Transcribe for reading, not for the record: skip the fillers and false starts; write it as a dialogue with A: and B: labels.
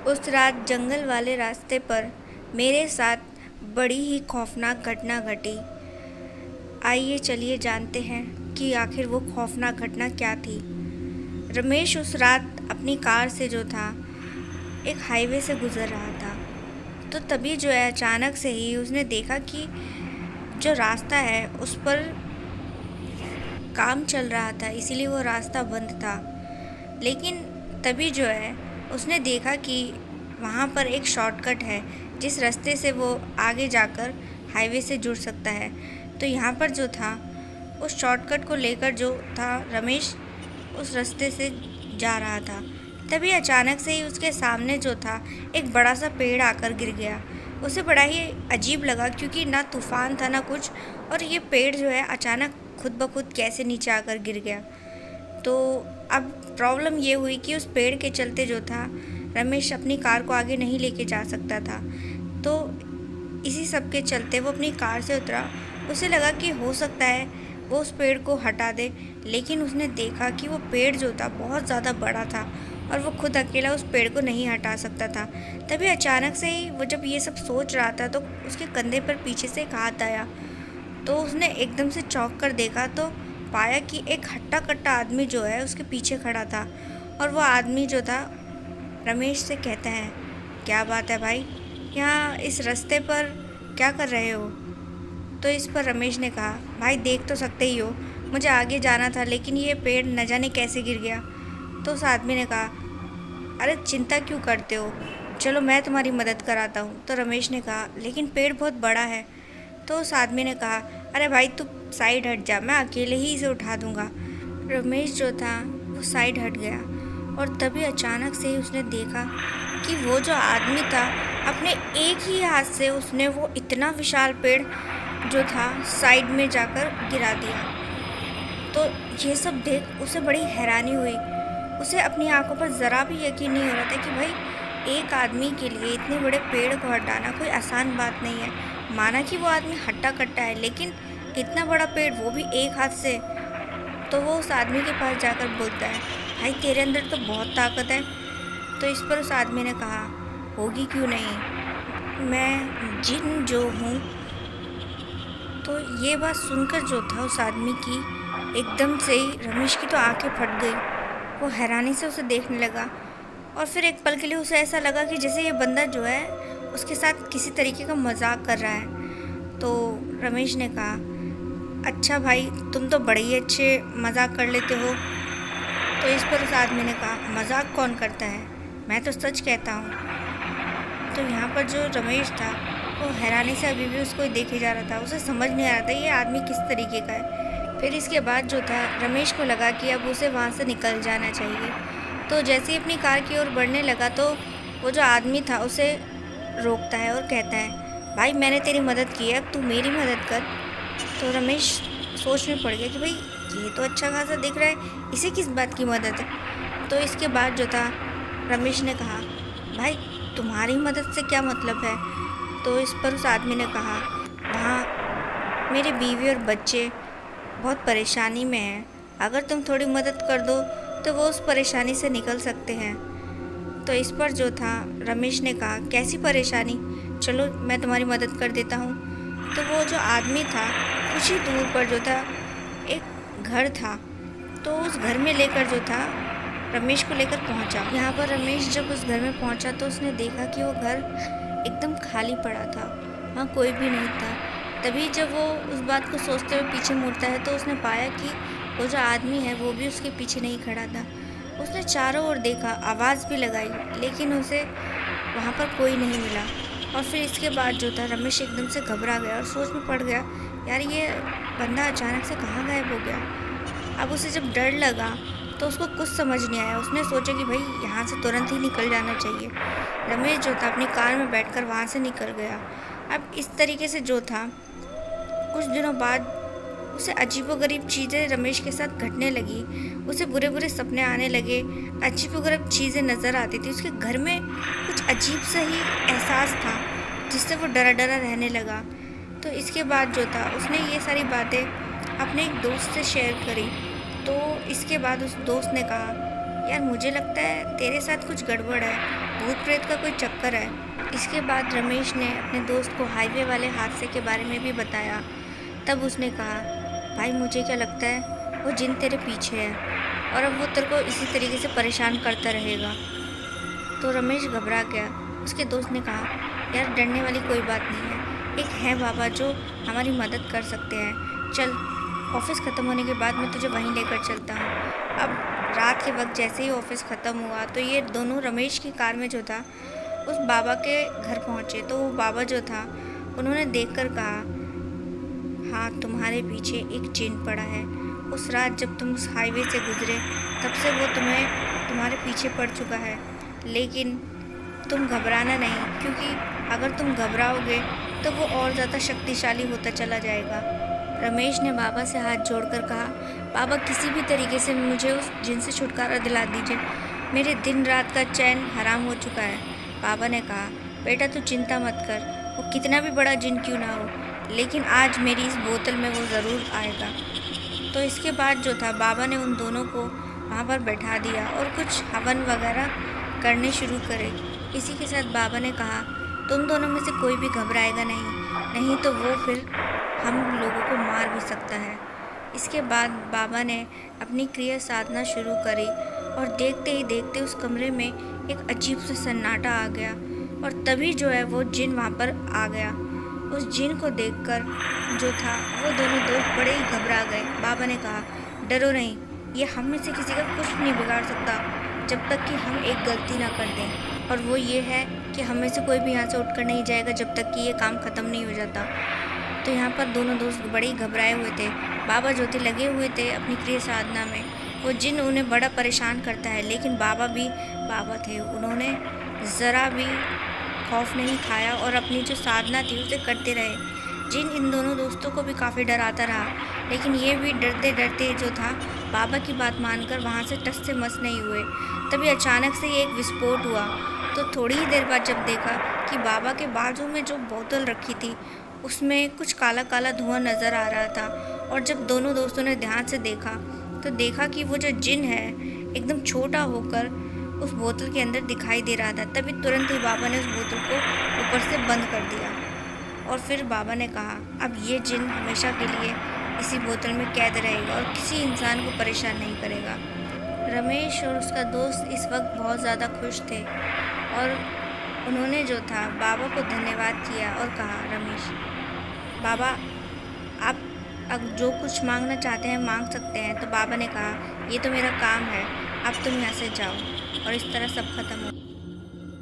A: उस रात जंगल वाले रास्ते पर मेरे साथ बड़ी ही खौफनाक घटना घटी। आइए चलिए जानते हैं कि आखिर वो खौफनाक घटना क्या थी। रमेश उस रात अपनी कार से जो था एक हाईवे से गुज़र रहा था। तो तभी जो है अचानक से ही उसने देखा कि जो रास्ता है उस पर काम चल रहा था, इसीलिए वो रास्ता बंद था। लेकिन तभी जो है उसने देखा कि वहाँ पर एक शॉर्टकट है जिस रास्ते से वो आगे जाकर हाईवे से जुड़ सकता है। तो यहाँ पर जो था उस शॉर्टकट को लेकर जो था रमेश उस रास्ते से जा रहा था। तभी अचानक से ही उसके सामने जो था एक बड़ा सा पेड़ आकर गिर गया। उसे बड़ा ही अजीब लगा क्योंकि ना तूफान था ना कुछ, और ये पेड़ जो है अचानक खुद ब खुद कैसे नीचे आकर गिर गया। तो अब प्रॉब्लम ये हुई कि उस पेड़ के चलते जो था रमेश अपनी कार को आगे नहीं लेके जा सकता था। तो इसी सब के चलते वो अपनी कार से उतरा। उसे लगा कि हो सकता है वो उस पेड़ को हटा दे, लेकिन उसने देखा कि वो पेड़ जो था बहुत ज़्यादा बड़ा था और वो खुद अकेला उस पेड़ को नहीं हटा सकता था। तभी अचानक से ही वो जब ये सब सोच रहा था तो उसके कंधे पर पीछे से एक हाथ आया। तो उसने एकदम से चौंक कर देखा तो पाया कि एक हट्टा कट्टा आदमी जो है उसके पीछे खड़ा था। और वो आदमी जो था रमेश से कहता है, क्या बात है भाई, यहाँ इस रास्ते पर क्या कर रहे हो? तो इस पर रमेश ने कहा, भाई देख तो सकते ही हो, मुझे आगे जाना था लेकिन ये पेड़ न जाने कैसे गिर गया। तो उस आदमी ने कहा, अरे चिंता क्यों करते हो, चलो मैं तुम्हारी मदद कराता हूँ। तो रमेश ने कहा, लेकिन पेड़ बहुत बड़ा है। तो उस आदमी ने कहा, अरे भाई तू साइड हट जा, मैं अकेले ही इसे उठा दूँगा। रमेश जो था वो साइड हट गया और तभी अचानक से ही उसने देखा कि वो जो आदमी था अपने एक ही हाथ से उसने वो इतना विशाल पेड़ जो था साइड में जाकर गिरा दिया। तो ये सब देख उसे बड़ी हैरानी हुई। उसे अपनी आंखों पर ज़रा भी यकीन नहीं हो रहा था कि भाई एक आदमी के लिए इतने बड़े पेड़ को हटाना कोई आसान बात नहीं है। माना कि वो आदमी हट्टा कट्टा है, लेकिन इतना बड़ा पेड़ वो भी एक हाथ से। तो वो उस आदमी के पास जाकर बोलता है, भाई तेरे अंदर तो बहुत ताकत है। तो इस पर उस आदमी ने कहा, होगी क्यों नहीं, मैं जिन जो हूँ। तो ये बात सुनकर जो था उस आदमी की एकदम से ही रमेश की तो आंखें फट गई। वो हैरानी से उसे देखने लगा और फिर एक पल के लिए उसे ऐसा लगा कि जैसे ये बंदा जो है उसके साथ किसी तरीके का मजाक कर रहा है। तो रमेश ने कहा, अच्छा भाई तुम तो बड़े ही अच्छे मजाक कर लेते हो। तो इस पर उस आदमी ने कहा, मजाक कौन करता है, मैं तो सच कहता हूँ। तो यहाँ पर जो रमेश था वो हैरानी से अभी भी उसको देखे जा रहा था। उसे समझ नहीं आ रहा था ये आदमी किस तरीके का है। फिर इसके बाद जो था रमेश को लगा कि अब उसे वहाँ से निकल जाना चाहिए। तो जैसे ही अपनी कार की ओर बढ़ने लगा तो वो जो आदमी था उसे रोकता है और कहता है, भाई मैंने तेरी मदद की है, अब तू मेरी मदद कर। तो रमेश सोच में पड़ गया कि भाई ये तो अच्छा खासा दिख रहा है, इसे किस बात की मदद है। तो इसके बाद जो था रमेश ने कहा, भाई तुम्हारी मदद से क्या मतलब है। तो इस पर उस आदमी ने कहा, वहाँ मेरी बीवी और बच्चे बहुत परेशानी में हैं, अगर तुम थोड़ी मदद कर दो तो वो उस परेशानी से निकल सकते हैं। तो इस पर जो था रमेश ने कहा, कैसी परेशानी, चलो मैं तुम्हारी मदद कर देता हूँ। तो वो जो आदमी था कुछ ही दूर पर जो था एक घर था। तो उस घर में लेकर जो था रमेश को लेकर पहुंचा। यहाँ पर रमेश जब उस घर में पहुंचा तो उसने देखा कि वो घर एकदम खाली पड़ा था, वहाँ कोई भी नहीं था। तभी जब वो उस बात को सोचते हुए पीछे मुड़ता है तो उसने पाया कि वो जो आदमी है वो भी उसके पीछे नहीं खड़ा था। उसने चारों ओर देखा, आवाज़ भी लगाई, लेकिन उसे वहाँ पर कोई नहीं मिला। और फिर इसके बाद जो था रमेश एकदम से घबरा गया और सोच में पड़ गया, यार ये बंदा अचानक से कहाँ गायब हो गया। अब उसे जब डर लगा तो उसको कुछ समझ नहीं आया। उसने सोचा कि भाई यहाँ से तुरंत ही निकल जाना चाहिए। रमेश जो था अपनी कार में बैठकर वहाँ से निकल गया। अब इस तरीके से जो था कुछ दिनों बाद उसे अजीबोगरीब चीज़ें रमेश के साथ घटने लगी। उसे बुरे बुरे सपने आने लगे, अजीबोगरीब चीज़ें नज़र आती थी। उसके घर में कुछ अजीब सा ही एहसास था जिससे वो डरा डरा रहने लगा। तो इसके बाद जो था उसने ये सारी बातें अपने एक दोस्त से शेयर करी। तो इसके बाद उस दोस्त ने कहा, यार मुझे लगता है तेरे साथ कुछ गड़बड़ है, भूत प्रेत का कोई चक्कर है। इसके बाद रमेश ने अपने दोस्त को हाईवे वाले हादसे के बारे में भी बताया। तब उसने कहा, भाई मुझे क्या लगता है वो जिन तेरे पीछे है और अब वो तेरे को इसी तरीके से परेशान करता रहेगा। तो रमेश घबरा गया। उसके दोस्त ने कहा, यार डरने वाली कोई बात नहीं है, एक है बाबा जो हमारी मदद कर सकते हैं। चल, ऑफिस ख़त्म होने के बाद मैं तुझे वहीं लेकर चलता हूँ। अब रात के वक्त जैसे ही ऑफिस ख़त्म हुआ तो ये दोनों रमेश की कार में जो था उस बाबा के घर पहुँचे। तो वो बाबा जो था उन्होंने देखकर कहा, हाँ तुम्हारे पीछे एक जिन पड़ा है। उस रात जब तुम उस हाईवे से गुजरे तब से वो तुम्हारे पीछे पड़ चुका है। लेकिन तुम घबराना नहीं, क्योंकि अगर तुम घबराओगे तो वो और ज़्यादा शक्तिशाली होता चला जाएगा। रमेश ने बाबा से हाथ जोड़कर कहा, बाबा किसी भी तरीके से मुझे उस जिन से छुटकारा दिला दीजिए, मेरे दिन रात का चैन हराम हो चुका है। बाबा ने कहा, बेटा तू चिंता मत कर, वो कितना भी बड़ा जिन क्यों ना हो, लेकिन आज मेरी इस बोतल में वो ज़रूर आएगा। तो इसके बाद जो था बाबा ने उन दोनों को वहाँ पर बैठा दिया और कुछ हवन वगैरह करने शुरू करे। इसी के साथ बाबा ने कहा, तुम दोनों में से कोई भी घबराएगा नहीं तो वो फिर हम लोगों को मार भी सकता है। इसके बाद बाबा ने अपनी क्रिया साधना शुरू करी और देखते ही देखते उस कमरे में एक अजीब सा सन्नाटा आ गया और तभी जो है वो जिन वहाँ पर आ गया। उस जिन को देखकर जो था वो दोनों दोस्त बड़े ही घबरा गए। बाबा ने कहा, डरो नहीं, ये हम में से किसी का कुछ नहीं बिगाड़ सकता जब तक कि हम एक गलती ना कर दें, और वो ये है कि हम में से कोई भी यहाँ से उठकर नहीं जाएगा जब तक कि ये काम ख़त्म नहीं हो जाता। तो यहाँ पर दोनों दोस्त बड़े ही घबराए हुए थे। बाबा जो थे लगे हुए थे अपनी क्रिया साधना में। वो जिन उन्हें बड़ा परेशान करता है, लेकिन बाबा भी बाबा थे, उन्होंने ज़रा भी खौफ नहीं खाया और अपनी जो साधना थी उसे करते रहे। जिन इन दोनों दोस्तों को भी काफ़ी डराता रहा, लेकिन ये भी डरते डरते जो था बाबा की बात मानकर वहाँ से टस से मस नहीं हुए। तभी अचानक से एक विस्फोट हुआ। तो थोड़ी ही देर बाद जब देखा कि बाबा के बाजू में जो बोतल रखी थी उसमें कुछ काला काला धुआं नज़र आ रहा था, और जब दोनों दोस्तों ने ध्यान से देखा तो देखा कि वो जो जिन है एकदम छोटा होकर उस बोतल के अंदर दिखाई दे रहा था। तभी तुरंत ही बाबा ने उस बोतल को ऊपर से बंद कर दिया और फिर बाबा ने कहा, अब ये जिन हमेशा के लिए इसी बोतल में कैद रहेगा और किसी इंसान को परेशान नहीं करेगा। रमेश और उसका दोस्त इस वक्त बहुत ज़्यादा खुश थे और उन्होंने जो था बाबा को धन्यवाद किया और कहा, रमेश बाबा आप अब जो कुछ मांगना चाहते हैं मांग सकते हैं। तो बाबा ने कहा, ये तो मेरा काम है, अब तुम यहाँ से जाओ। और इस तरह सब खत्म हो।